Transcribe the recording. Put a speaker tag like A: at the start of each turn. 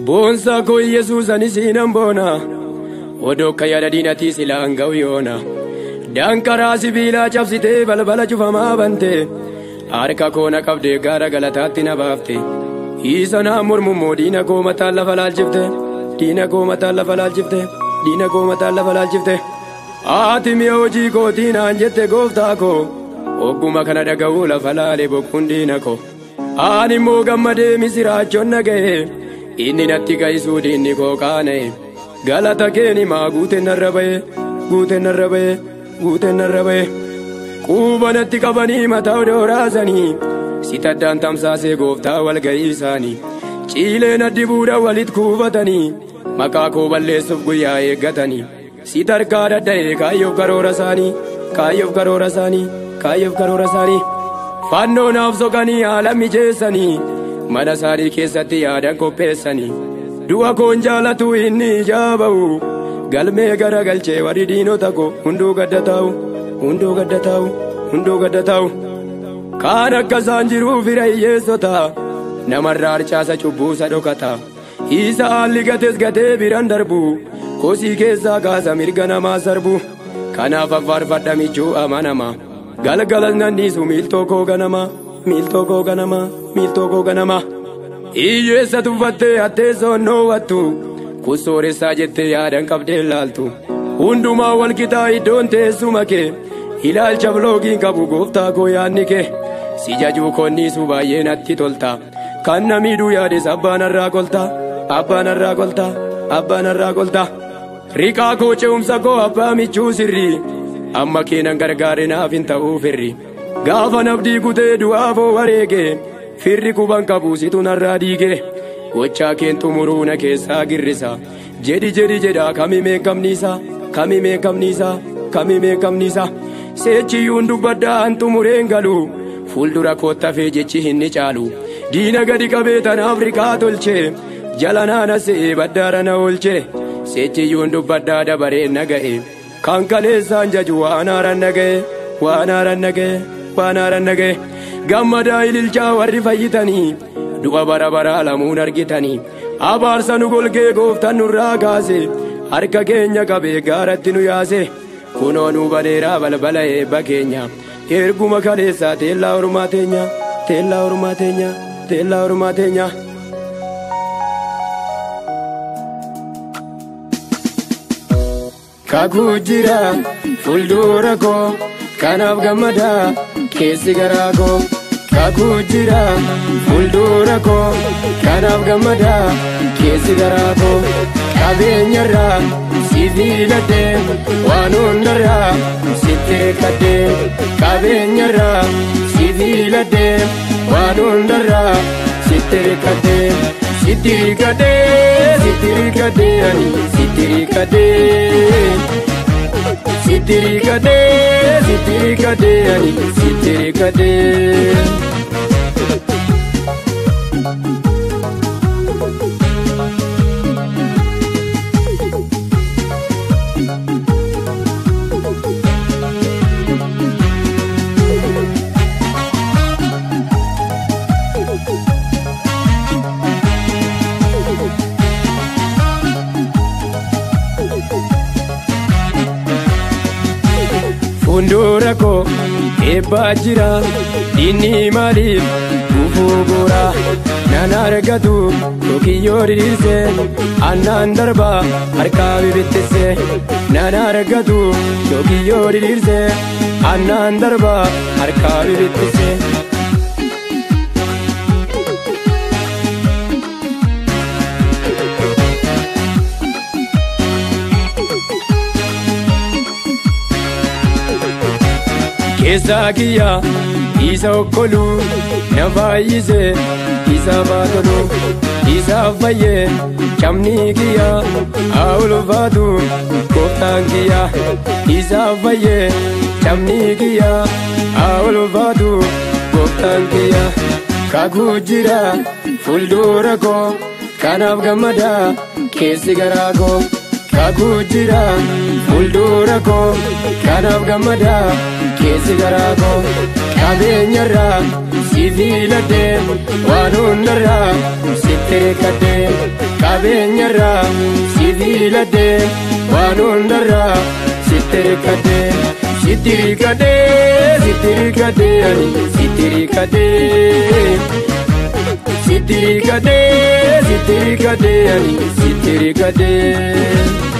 A: Boonsa ko Yesuus ani siinan boona odoo kayyada diinatii sila hanga'u yoona dankaraa sibiilaa cabsitee balbala cufamaa bante harka koona qabdee gaara galataatti na baafte isa naa mormummoo diina koo mataan lafa laalchifte diina koo mataan lafa laalchifte diina koo mataan lafa laalchifte ati mi'a hojii kootii naan jette gooftaa koo ogguma kana dhaga'uu lafa laale bokkuun diina koo ani immoo gammadee misiraachoon dhaga'e inni natti gaisuu diinni koo qaana'e galata keeni maa guuteen narra ba'e guuteen narra ba'e guuteen narra ba'e quba natti qabanii mataa odoo raasanii sitaddaan tamsaasee gooftaa walga'ii isaanii ciileen addi buudhaan walit kuufatanii maqaa koo balleessuuf guyyaa eeggatanii sit harkaa dadda'ee kaayyoof karoora isaanii kaayyoof karoora isaanii kaayyoof karoora isaanii fannoo naaf soqanii haala mijeessanii mana isaanii keessatti yaadan qopheessanii du'a koon jaalatu inni ijaa ba'u galmee gara galchee warri diinota koo hunduu gadda taa'u hunduu gadda taa'u hunduu gadda taa'u kaan akka isaan jiruuf fira hiyyeessota namarraa harcaasa cubbuusa dhokata isa haalli gates gatee biran darbu kosii keessaa kaasa mirga namaa sarbu kanaaf affaarfadha michuu amanama galgalas nan dhiisu miiltoo koo ganama miiltoo koo ganama miiltoo koo ganama hiyyeessa tuffattee hattee soonnoowwattu kussooressaa jettee yaadan qabdee laaltu hundumaa walqixaa iddoon teessuma kee ilaalcha bloogiin qabu gooftaa koo yaadni kee si jajuu konniisu baay'ee natti tolta kan namiidhuu yaades abbaan irraa kolta abbaan irraa kolta abbaan irraa kolta riqaa koo ce'umsa koo abbaa michuu sirrii amma keenan gargaare naaf hin ta'uu firri gaafa nabdii kutee du'aafoo wareege firri kuban qabu situ narraa diige gochaa keen xumuruu na keessaa girrisa jedhi jedhi jedhaa kamimeen qabniisa kamimeen qabniisa kamimeen qabniisa seechiyyuun dubbaddaa an xumureen galu fuuldura koottafee jechi hinni caalu diina gadi qabee tanaaf riqaa tolche jala naana se'ee baddaara na oolche seechiyyuun dubbaddaa dabareen na ga'e kan kaleessaan jaju waan haaran na ga'e waan haaran na ga'e waan haaran na ga'e gammadaa ililchaa warri fayyitanii du'a bara baraa lamuun argitanii abaarsa nu golgee gooftan nurraa kaase harka keenya qabee gaaratti nu yaase kunoo nu baneeraa balbala eebba keenya erguma kaleessaa teellaa ormaa teenya teellaa ormaa teenya teellaa ormaa teenya. Kakuu jira fuuldura koo kanaaf gammadaa keessi garaa koo kakuu jira fuuldura koo kanaaf gammadaa keessi garaa koo qabeenyarraa si filadhee waan hundarraa sitti hirkadhee qabeenyarraa si filadhee waan hundarraa sitti hirkadhee sitti hirkadhee sitti hirkadhee ani sitti hirkadhee sitti hirkadhee sitti hirkadhee ani sitti hirkadhee. Fuuldura koo eebbaa jira inni maaliif gufuu goora nan argatu tokkiyyoo diriirsee annaan darba harkaa bibittissee nan argatu tokkiyyoo diriirsee annaan darba harkaa bibittissee. Keessa kiyya isa okkolu na fayyise isa baatolu isa fayyee camni kiyya haa ulfaatu gooftaan kiyya isa fayyee camni kiyya haa ulfaatu gooftaan kiyya. Kakuu jira fuuldura koo kanaaf gammadaa keessi garaa koo kakuu jira fuuldura koo kanaaf gammadaa. keessa garaakoo qabeenyarraa si filadhee waan hundarraa sitti hirkadhee qabeenyarraa si filadhee waan hundarraa sitti hirkadhee sitti hirkadhee sitti hirkadhee ani sitti hirkadhee sitti hirkadhee sitti hirkadhee ani sitti hirkadhee.